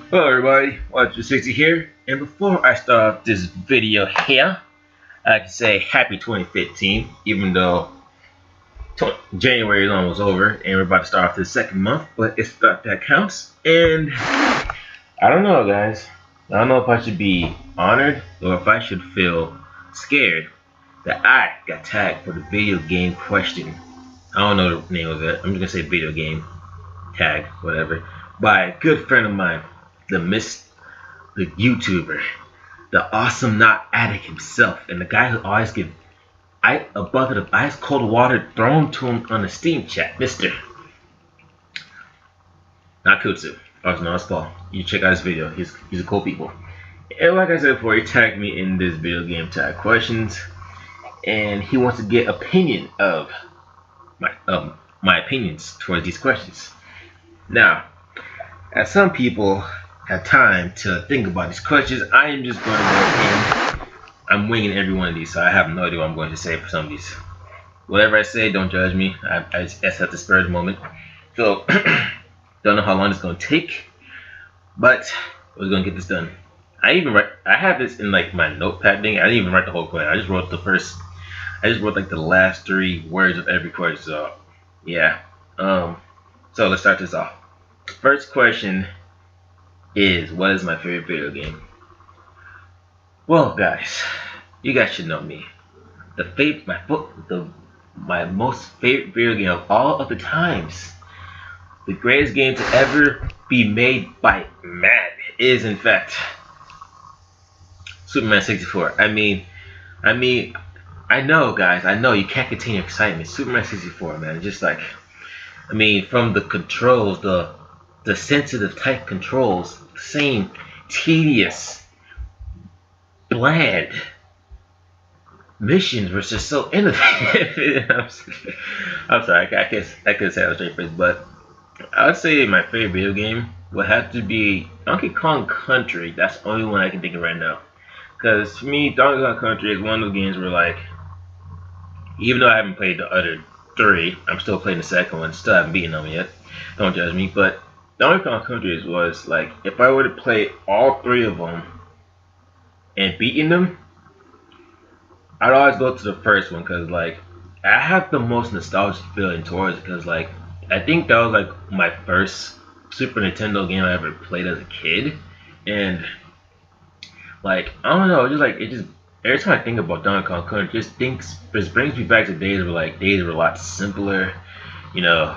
Hello everybody, Y2860 here, and before I start off this video here, I can say happy 2015, even though January is almost over, and we're about to start off the second month, but it's stuff that counts, and I don't know guys, I don't know if I should be honored, or if I should feel scared that I got tagged for the video game question. I don't know the name of it, I'm just gonna say video game tag, whatever, by a good friend of mine, the YouTuber, the awesome not addict himself, and the guy who always get a bucket of ice cold water thrown to him on the Steam chat, Mr. Nakusoo, also known as Paul. You check out his video, he's a cool people. And like I said before, he tagged me in this video game tag questions, and he wants to get opinion of my opinions towards these questions. Now, as some people have time to think about these questions, I am just going to go in. I'm winging every one of these, so I have no idea what I'm going to say for some of these. Whatever I say, don't judge me. I just have to spur the moment. So, don't know how long it's going to take, but we're going to get this done. I have this in like my notepad thing. I didn't even write the whole question. I just wrote like the last 3 words of every question. So, yeah. So let's start this off. First question is, what is my favorite video game? Well, guys, you guys should know me. My most favorite video game of all of the times, the greatest game to ever be made by man, is in fact Superman 64. I mean, I know, guys. I know you can't contain your excitement. Superman 64, man. It's just like, I mean, from the controls, the sensitive type controls, same tedious, bland missions were just so innovative. I'm sorry, I couldn't say that straight face, but I would say my favorite video game would have to be Donkey Kong Country. That's the only one I can think of right now. Because for me, Donkey Kong Country is one of those games where, like, even though I haven't played the other 3, I'm still playing the second one. Still haven't beaten them yet. Don't judge me, but Donkey Kong Country was like, if I were to play all 3 of them and beating them, I'd always go to the first one, because like I have the most nostalgic feeling towards it, because like I think that was like my first Super Nintendo game I ever played as a kid, and like I don't know, every time I think about Donkey Kong Country, just brings me back to days were a lot simpler, you know.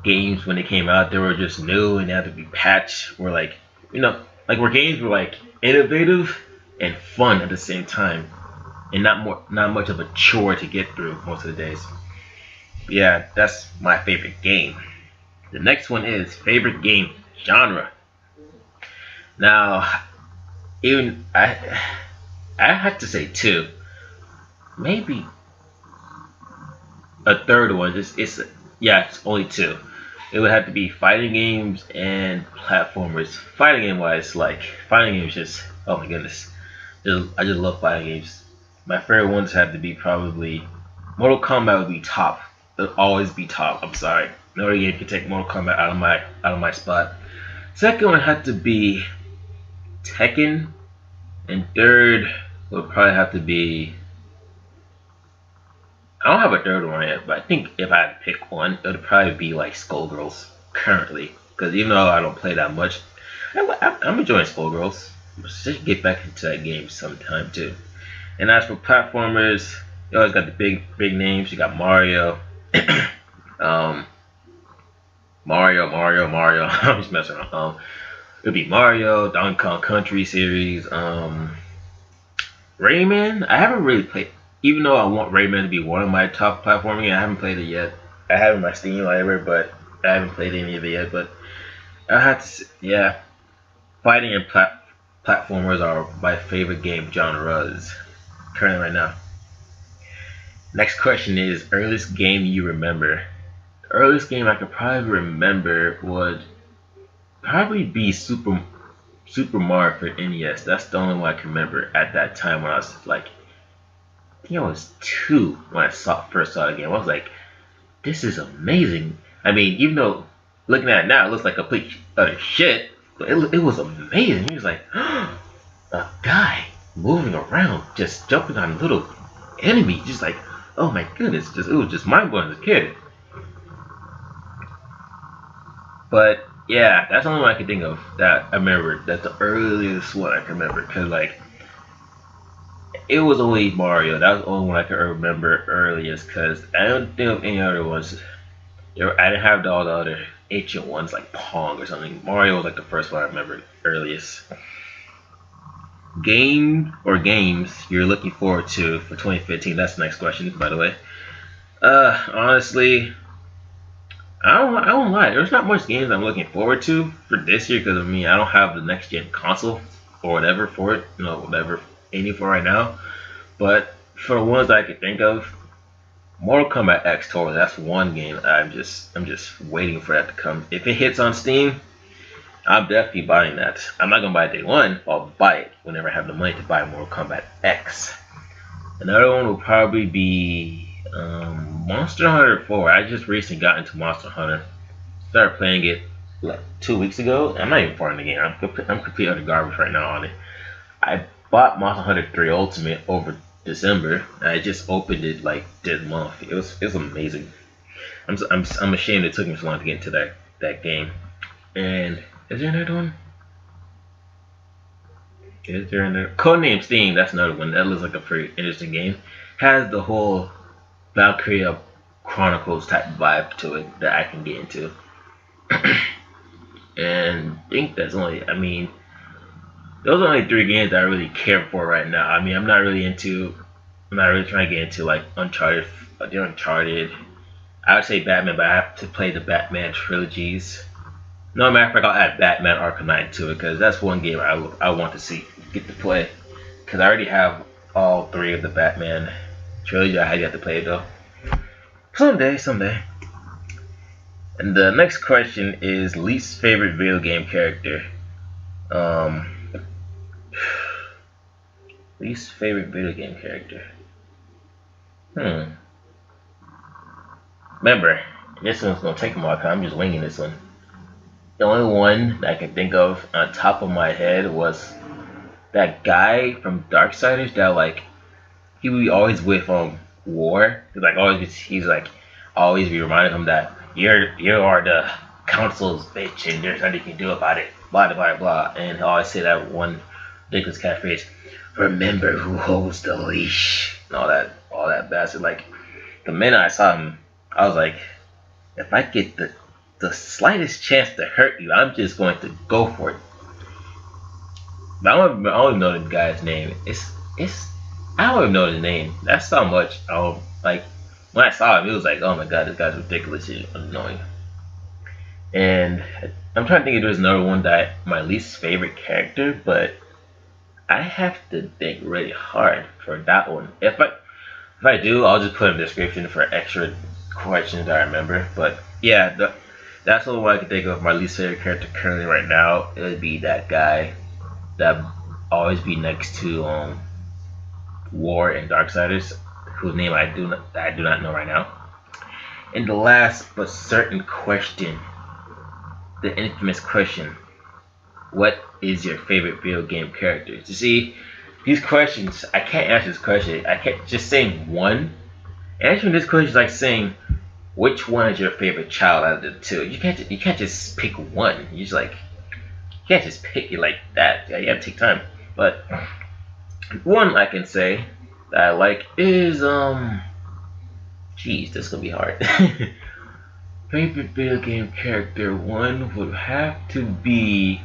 Games when they came out, they were just new and they had to be patched, or like, you know, like where games were like innovative and fun at the same time, and not much of a chore to get through most of the days. But yeah, that's my favorite game. The next one is favorite game genre. Now, even I have to say 2, maybe a third one. It's only 2. It would have to be fighting games and platformers. Fighting game wise, fighting games just, oh my goodness, I just love fighting games. My favorite ones have to be probably Mortal Kombat would be top. It'll always be top. I'm sorry, no other game can take Mortal Kombat out of my spot. Second one had to be Tekken, and third would probably have to be, I don't have a third one yet, but I think if I had to pick one, it would probably be like Skullgirls currently. Because even though I don't play that much, I'm enjoying Skullgirls. Just get back into that game sometime too. And as for platformers, you always got the big names. You got Mario, Mario. I'm just messing around. It'd be Mario, Donkey Kong Country series, Rayman. I haven't really played. Even though I want Rayman to be one of my top platforming, I haven't played it yet. I have it in my Steam library, but I haven't played any of it yet. But I have to say, yeah, fighting and platformers are my favorite game genres currently right now. Next question is, earliest game you remember? The earliest game I could probably remember would probably be Super Mario for NES. That's the only one I can remember at that time when I was like, I think I was 2 when I first saw the game. I was like, this is amazing. I mean, even though looking at it now, it looks like complete utter shit, it was amazing. He was like, a guy moving around, just jumping on little enemies, just like, oh my goodness, it was just mind blowing as a kid. But yeah, that's the only one I can think of that I remember. That's the earliest one I can remember, because like it was always Mario. That was the only one I can remember earliest, because I don't think of any other ones. I didn't have all the other ancient ones like Pong or something. Mario was like the first one I remember earliest. Game or games you're looking forward to for 2015? That's the next question, by the way. Honestly, I don't lie. There's not much games I'm looking forward to for this year, because I don't have the next gen console or whatever for it. Whatever aiming for right now. But for the ones I can think of, Mortal Kombat X Tour. That's one game I'm just waiting for that to come. If it hits on Steam, I'm definitely buying that. I'm not gonna buy it day one. I'll buy it whenever I have the money to buy Mortal Kombat X. Another one will probably be Monster Hunter 4. I just recently got into Monster Hunter. Started playing it like 2 weeks ago. I'm not even far in the game. I'm completely under garbage right now on it. I bought Monster Hunter 3 Ultimate over December. I just opened it like this month. It was amazing. I'm ashamed it took me so long to get into that game. And is there another one? Is there another? Codename Steam. That's another one. That looks like a pretty interesting game. Has the whole Valkyria Chronicles type vibe to it that I can get into. And I think that's only. Those are only 3 games that I really care for right now. I'm not really trying to get into like Uncharted. The Uncharted. I would say Batman, but I have to play the Batman trilogies. No matter of fact, I'll add Batman Arkham Knight to it, because that's one game I want to get to play. Because I already have all 3 of the Batman trilogy. I have to play it though. Someday. And the next question is least favorite video game character. Least favorite video game character. Remember, this one's gonna take a while. I'm just winging this one. The only one that I can think of on top of my head was that guy from Darksiders that like he would be always with War. He's always be reminding him that you are the council's bitch and there's nothing you can do about it. Blah blah blah. And he'll always say that one ridiculous catchphrase. Remember who holds the leash. And all that bastard. Like the minute I saw him, I was like, if I get the slightest chance to hurt you, I'm just going to go for it. But I don't even know the guy's name. I don't even know his name. That's how much like when I saw him, it was like, oh my god, this guy's ridiculous and annoying. And I'm trying to think if there's another one that my least favorite character, but I have to think really hard for that one. If I do, I'll just put in the description for extra questions that I remember. But yeah, that's the only one I can think of. My least favorite character currently right now, it would be that guy that always be next to War and Darksiders, whose name I do not know right now. And the last but certain question, the infamous question: what is your favorite video game character? You see, these questions, I can't answer this question. I can't just saying one. Answering this question is like saying which one is your favorite child out of the 2. You can't just pick one. You can't just pick it like that. Yeah, you have to take time. But one I can say that I like is Jeez, this is gonna be hard. Favorite video game character, one would have to be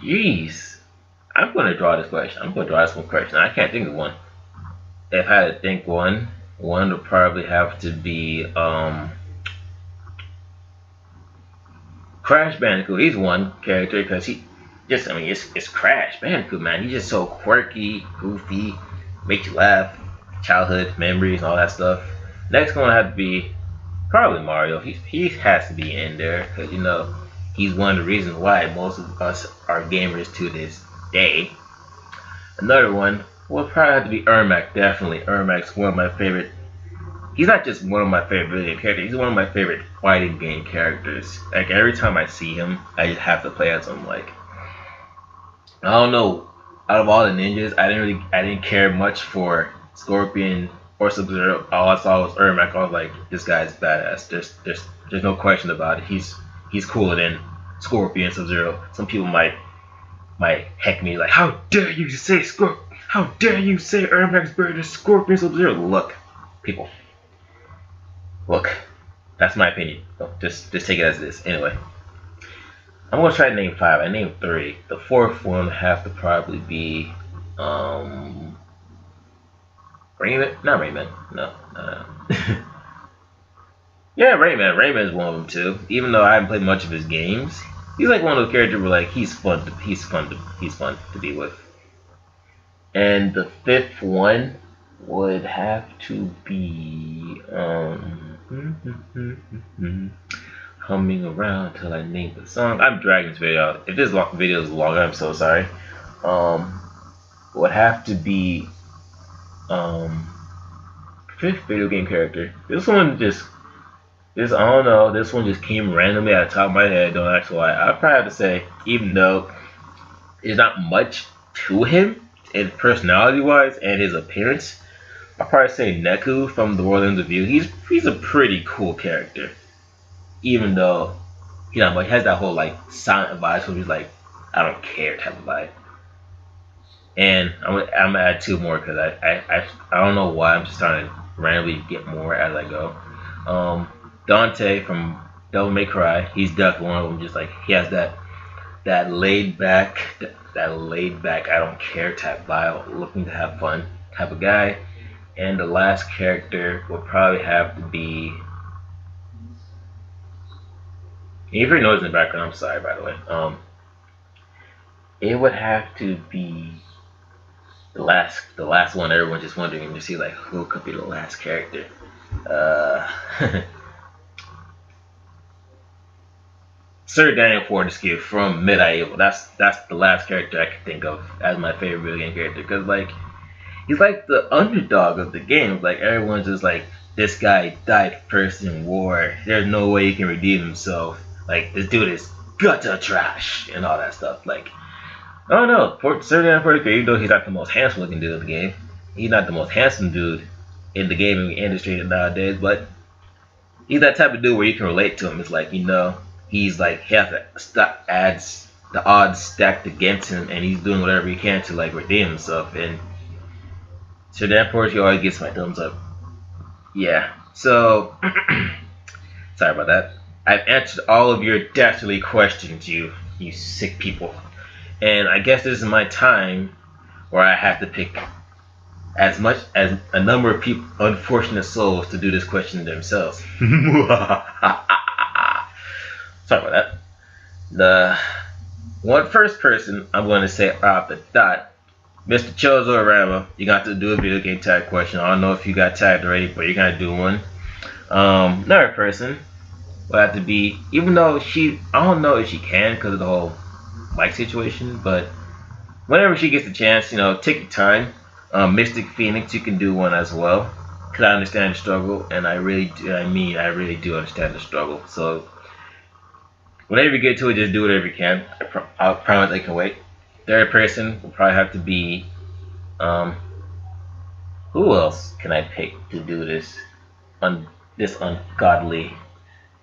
Jeez. I'm gonna draw this question. I can't think of one. If I had to think one would probably have to be Crash Bandicoot. He's one character because it's Crash Bandicoot, man. He's just so quirky, goofy, makes you laugh, childhood memories, and all that stuff. Next one would have to be probably Mario. He has to be in there because he's one of the reasons why most of us are gamers to this day. Another one will probably have to be Ermac. Definitely, Ermac's one of my favorite he's not just one of my favorite video game characters. He's one of my favorite fighting game characters. Like every time I see him, I just have to play as him. Like I don't know. Out of all the ninjas, I didn't care much for Scorpion or Sub-Zero. All I saw was Ermac. I was like, this guy's badass. There's no question about it. He's cooler than Scorpion, Sub-Zero. Some people might heck me like, how dare you say How dare you say Ermac's better than Scorpion, Sub-Zero? Look, people. Look, that's my opinion. So just take it as it is. Anyway. I'm gonna try to name 5. I named 3. The 4th one would have to probably be Rayman. Not Rayman. No. Yeah, Rayman. Rayman is one of them too. Even though I haven't played much of his games, he's like one of those characters where like he's fun to be with. And the 5th one would have to be humming around till I name the song. I'm dragging this video out. If this video is long, I'm so sorry. Would have to be 5th video game character. This one I don't know. This one just came randomly at the top of my head. Don't ask why. I'd probably have to say, even though there's not much to him, and personality-wise and his appearance, I'd probably say Neku from The World Ends with You. He's a pretty cool character. Even though he has that whole like silent vibe, so he's like, I don't care type of vibe. And I'm gonna add 2 more because I don't know why, I'm just trying to randomly get more as I go. Dante from Devil May Cry, he's definitely one of them. Just like he has that laid back, I don't care type vibe, looking to have fun type of guy. And the last character would probably have to be. If you're noise in the background, I'm sorry, by the way. It would have to be the last one. Everyone's just wondering to see like who could be the last character. Sir Daniel Fortescue from Medieval. That's the last character I could think of as my favorite video game character, because like he's like the underdog of the game. Like everyone's just like, this guy died first in war. There's no way he can redeem himself. Like, this dude is gutter trash and all that stuff. Like, I don't know. Sir Daniel Fortescue, even though he's not the most handsome looking dude in the game, he's not the most handsome dude in the gaming industry nowadays, but he's that type of dude where you can relate to him. It's like, you know, he's like, he has the odds stacked against him, and he's doing whatever he can to like redeem himself. And Sir Daniel Fortescue always gets my thumbs up. Yeah. So, sorry about that. I've answered all of your dastardly questions, you sick people. And I guess this is my time where I have to pick as much as a number of people, unfortunate souls, to do this question themselves. Sorry about that. The first person I'm going to say right off the dot, Mr. Chozo Rama, you got to do a video game tag question. I don't know if you got tagged already, but you're gonna do one. Another person will have to be, even though I don't know if she can because of the whole mic situation, but whenever she gets the chance, you know, take your time. MysticPhoenix, you can do one as well, because I understand the struggle, and I really do understand the struggle. So whenever you get to it, just do whatever you can. I promise I can wait. Third person will probably have to be, who else can I pick to do this ungodly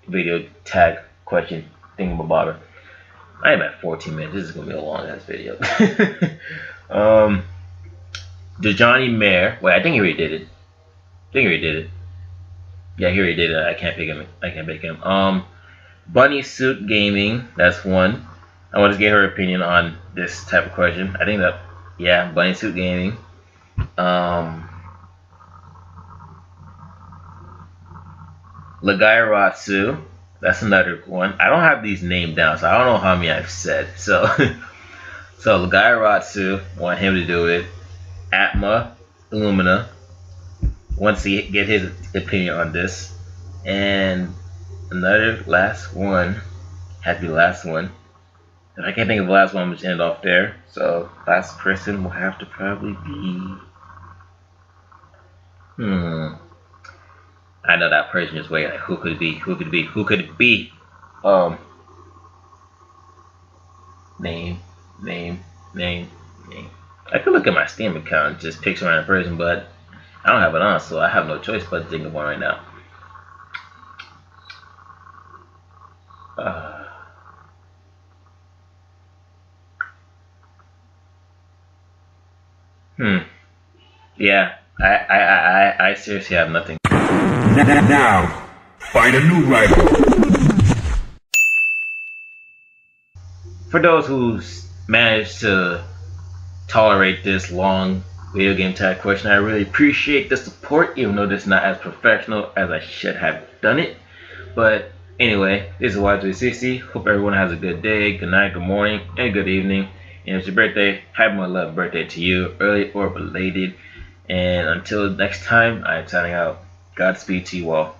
video tag question thingamabobber? I am at 14 minutes. This is gonna be a long ass video. Johnny Mayer. Wait, I think he already did it. Yeah, he already did it. I can't pick him. Bunnysuitgaming. That's one. I want to get her opinion on this type of question. I think that, yeah, Bunnysuitgaming. LegaiaRaSeru. That's another one. I don't have these named down, so I don't know how many I've said. So, LegaiaRaSeru, want him to do it. Atma, Illumina, once he get his opinion on this. And another last one, had to be the last one. If I can't think of the last one, I'm just end off there. So last person will have to probably be I know that person is waiting. Like, who could it be? Who could it be? Who could it be? Name, name, name, name. I could look at my Steam account and just pick some random person, but I don't have it on, so I have no choice but to think of one right now. Yeah, I seriously have nothing. Now, find a new rival. For those who managed to tolerate this long video game tag question, I really appreciate the support, even though this is not as professional as I should have done it. But anyway, this is Y2860. Hope everyone has a good day, good night, good morning, and good evening. And if it's your birthday, happy 11th birthday to you, early or belated. And until next time, I'm signing out. Godspeed to you all.